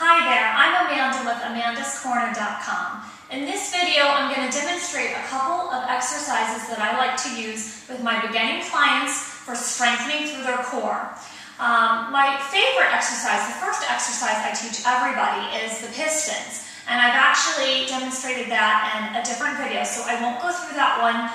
Hi there, I'm Amanda with amandascorner.com. In this video, I'm going to demonstrate a couple of exercises that I like to use with my beginning clients for strengthening through their core. My favorite exercise, the first exercise I teach everybody, is the pistons. And I've actually demonstrated that in a different video, so I won't go through that one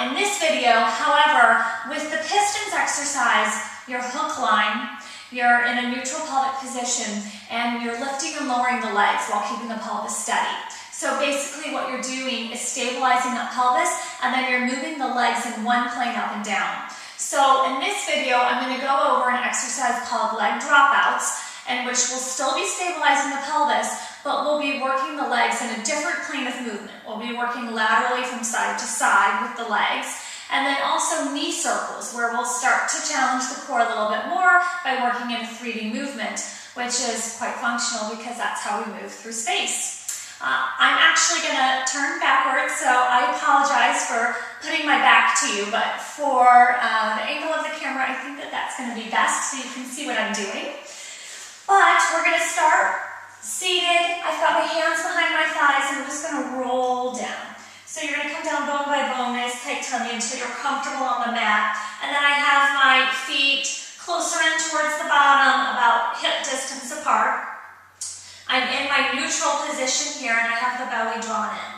in this video. However, with the pistons exercise, your hook line, you're in a neutral pelvic position and you're lifting and lowering the legs while keeping the pelvis steady. So basically what you're doing is stabilizing that pelvis and then you're moving the legs in one plane up and down. So in this video, I'm going to go over an exercise called leg dropouts, in which we'll still be stabilizing the pelvis, but we'll be working the legs in a different plane of movement. We'll be working laterally from side to side with the legs. And then also knee circles, where we'll start to challenge the core a little bit more by working in a 3D movement, which is quite functional because that's how we move through space. I'm actually going to turn backwards, so I apologize for putting my back to you, but for the angle of the camera, I think that that's going to be best so you can see what I'm doing. But we're going to start seated. I've got my hands behind my thighs, and I'm just going to roll down. So you're going to come down bone by bone, nice tight tummy until you're comfortable on the mat. And then I have my feet closer in towards the bottom, about hip distance apart. I'm in my neutral position here and I have the belly drawn in.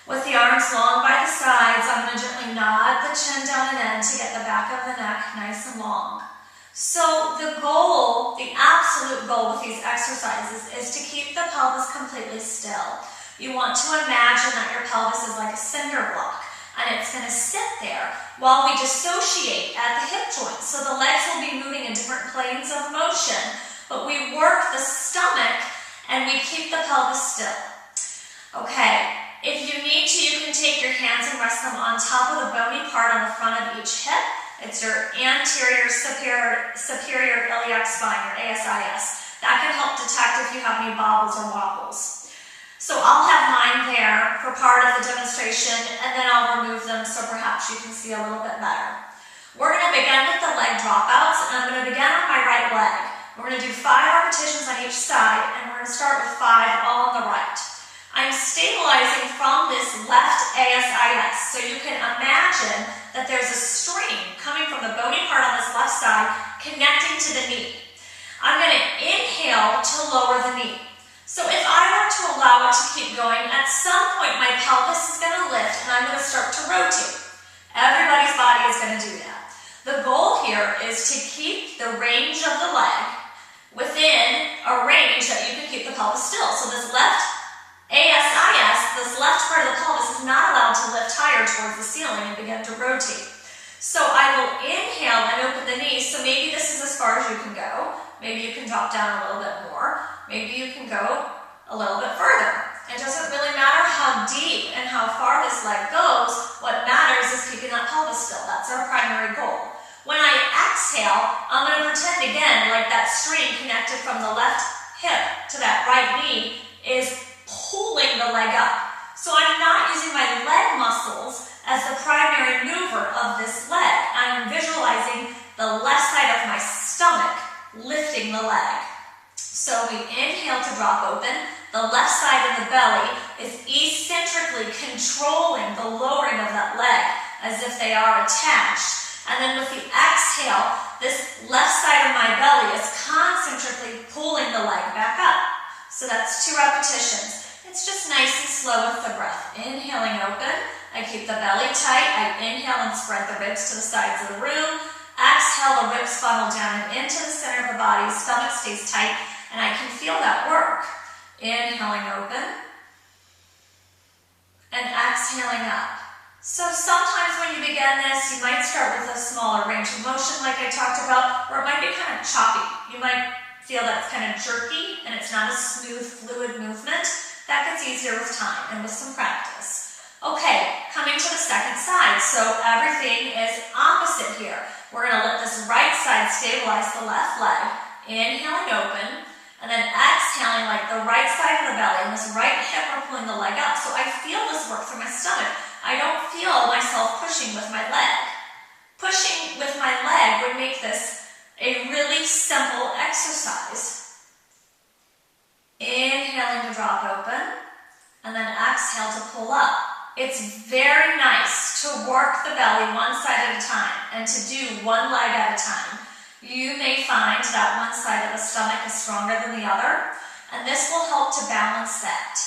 With the arms long by the sides, I'm going to gently nod the chin down and in to get the back of the neck nice and long. So the goal, the absolute goal with these exercises is to keep the pelvis completely still. You want to imagine that your pelvis is like a cinder block and it's going to sit there while we dissociate at the hip joint. So the legs will be moving in different planes of motion, but we work the stomach and we keep the pelvis still. Okay, if you need to, you can take your hands and rest them on top of the bony part on the front of each hip. It's your anterior superior iliac spine, your ASIS. That can help detect if you have any bobbles or wobbles. So I'll have mine there for part of the demonstration, and then I'll remove them so perhaps you can see a little bit better. We're going to begin with the leg dropouts, and I'm going to begin on my right leg. We're going to do 5 repetitions on each side, and we're going to start with 5 all on the right. I'm stabilizing from this left ASIS, so you can imagine that there's a string coming from the bony part on this left side connecting to the knee. I'm going to inhale to lower the knee. So if I were to allow it to keep going, at some point my pelvis is going to lift and I'm going to start to rotate. Everybody's body is going to do that. The goal here is to keep the range of the leg within a range that you can keep the pelvis still. So this left ASIS, this left part of the pelvis, is not allowed to lift higher towards the ceiling and begin to rotate. So I will inhale and open the knees. So maybe this is as far as you can go. Maybe you can drop down a little bit more. Maybe you can go a little bit further. It doesn't really matter how deep and how far this leg goes. What matters is keeping that pelvis still. That's our primary goal. When I exhale, I'm going to pretend again like that string connected from the left hip to that right knee is pulling the leg up. So I'm not using my leg muscles as the primary mover of this leg. I'm visualizing the left side of my stomach lifting the leg. So we inhale to drop open. The left side of the belly is eccentrically controlling the lowering of that leg as if they are attached. And then with the exhale, this left side of my belly is concentrically pulling the leg back up. So that's 2 repetitions. It's just nice and slow with the breath. Inhaling open. I keep the belly tight. I inhale and spread the ribs to the sides of the room. Exhale, the ribs funnel down and into the center of the body. Stomach stays tight. And I can feel that work. Inhaling open and exhaling up. So sometimes when you begin this, you might start with a smaller range of motion like I talked about, or it might be kind of choppy. You might feel that it's kind of jerky and it's not a smooth, fluid movement. That gets easier with time and with some practice. Okay, coming to the second side. So everything is opposite here. We're going to let this right side stabilize the left leg. Inhaling open. And then exhaling like the right side of the belly and this right hip are pulling the leg up. So I feel this work through my stomach. I don't feel myself pushing with my leg. Pushing with my leg would make this a really simple exercise. drop open, and then exhale to pull up. It's very nice to work the belly one side at a time and to do one leg at a time. You may find that one side of the stomach is stronger than the other, and this will help to balance that.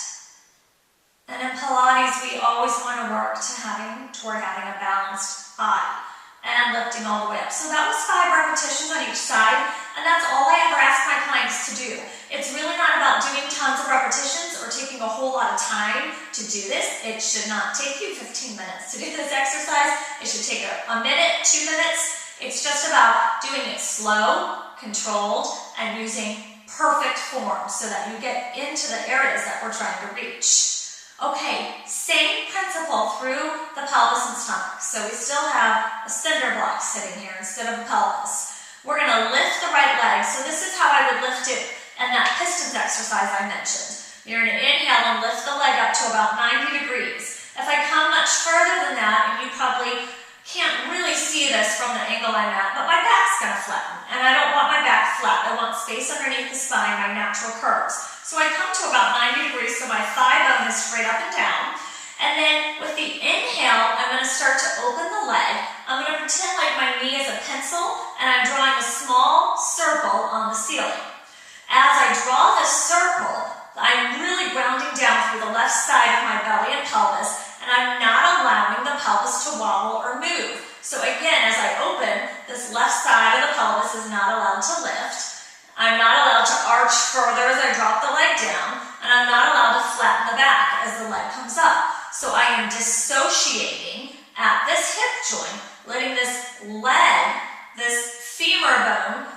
And in Pilates, we always want to work toward having a balanced body and lifting all the way up. So that was 5 repetitions on each side, and that's all I ever ask my clients to do. It's really not about doing tons of repetitions or taking a whole lot of time to do this. It should not take you 15 minutes to do this exercise. It should take a minute, 2 minutes. It's just about doing it slow, controlled, and using perfect form so that you get into the areas that we're trying to reach. Okay, same principle through the pelvis and stomach. So we still have a cinder block sitting here instead of a pelvis. We're going to lift the right leg. So this is how I would lift it in that pistons exercise I mentioned. You're going to inhale and lift the leg up to about 90 degrees. If I come much further than that, and you probably can't really see this from the angle I'm at, but my back's going to flatten. And I don't want my back flat. I want space underneath the spine, my natural curves. So I come to about 90 degrees, so my thigh bone is straight up and down. And then with the inhale, I'm going to start to open the leg. I'm going to pretend like my knee is a pencil, and I'm drawing a small circle on the ceiling. As I draw this circle, I'm really grounding down through the left side of my belly and pelvis, and I'm not allowing the pelvis to wobble or move. So again, as I open, this left side of the pelvis is not allowed to lift. I'm not allowed to arch further as I drop the leg down, and I'm not allowed to flatten the back as the leg comes up. So I am dissociating at this hip joint, letting this leg, this femur bone,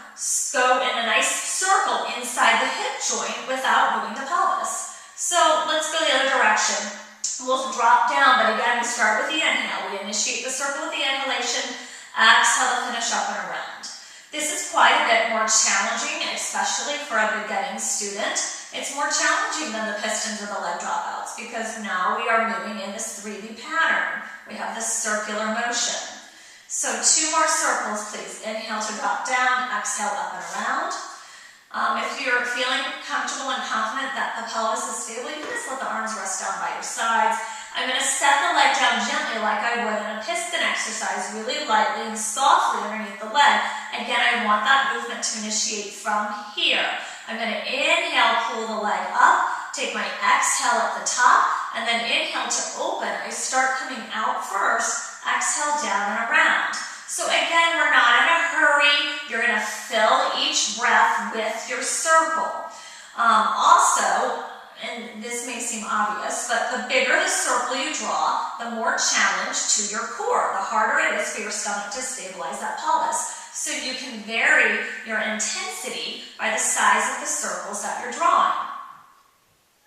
go in a nice circle inside the hip joint without moving the pelvis. So let's go the other direction. We'll drop down, but again, we start with the inhale. We initiate the circle with the inhalation, exhale to finish up and around. This is quite a bit more challenging, especially for a beginning student. It's more challenging than the pistons or the leg dropouts because now we are moving in this 3D pattern. We have this circular motion. So 2 more circles, please. Inhale to drop down, exhale up and around. If you're feeling comfortable and confident that the pelvis is stable, you can just let the arms rest down by your sides. I'm going to set the leg down gently like I would in a piston exercise, really lightly and softly underneath the leg. Again, I want that movement to initiate from here. I'm going to inhale, pull the leg up, take my exhale at the top, and then inhale to open. I start coming out first, exhale down and around. So again, we're not in a hurry. You're going to fill each breath with your circle. Also, and this may seem obvious, but the bigger the circle you draw, the more challenge to your core. The harder it is for your stomach to stabilize that pelvis. So you can vary your intensity by the size of the circles that you're drawing.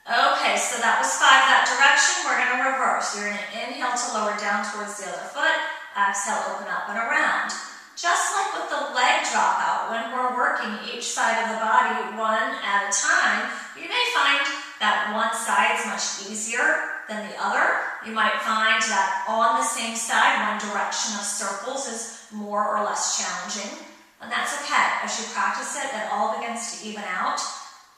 Okay, so that was 5 that direction. We're going to reverse. You're going to inhale to lower down towards the other foot. Exhale, open up and around. Just like with the leg dropout, when we're working each side of the body one at a time, you may find that one side is much easier than the other. You might find that on the same side, one direction of circles is more or less challenging. And that's okay. As you practice it, it all begins to even out,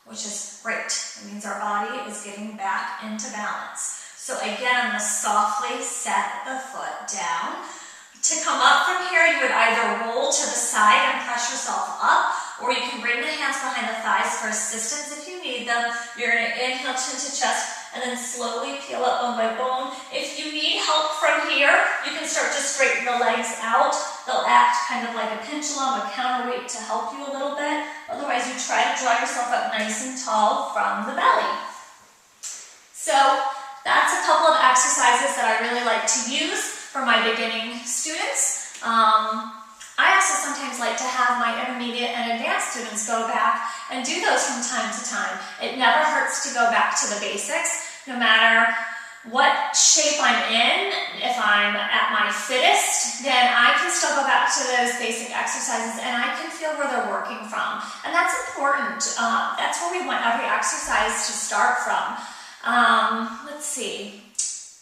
which is great. It means our body is getting back into balance. So again, I'm going to softly set the foot down. To come up from here, you would either roll to the side and press yourself up, or you can bring the hands behind the thighs for assistance if you need them. You're going to inhale chin to chest, and then slowly peel up bone by bone. If you need help from here, you can start to straighten the legs out. They'll act kind of like a pendulum, a counterweight to help you a little bit. Otherwise, you try to draw yourself up nice and tall from the belly. So that's a couple of exercises that I really like to use for my beginning students. I also sometimes like to have my intermediate and advanced students go back and do those from time to time. It never hurts to go back to the basics, no matter what shape I'm in. If I'm at my fittest, then I can still go back to those basic exercises and I can feel where they're working from. And that's important. That's where we want every exercise to start from. Let's see.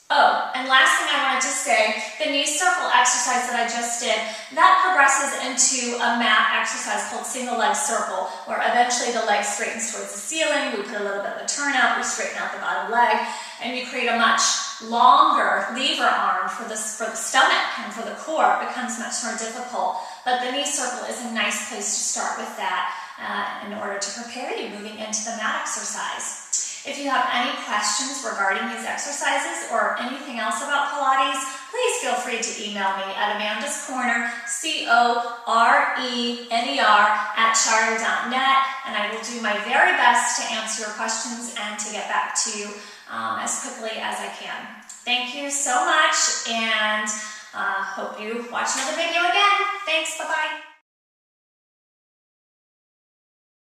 Oh, and last thing I wanted to say, the knee circle exercise that I just did, that progresses into a mat exercise called single leg circle, where eventually the leg straightens towards the ceiling, we put a little bit of a turnout, we straighten out the bottom leg, and you create a much longer lever arm for the stomach and for the core. It becomes much more difficult, but the knee circle is a nice place to start with that in order to prepare you moving into the mat exercise. If you have any questions regarding these exercises or anything else about Pilates, please feel free to email me at amandascorner, CORENER@charter.net, and I will do my very best to answer your questions and to get back to you as quickly as I can. Thank you so much, and hope you watch another video again. Thanks, bye-bye.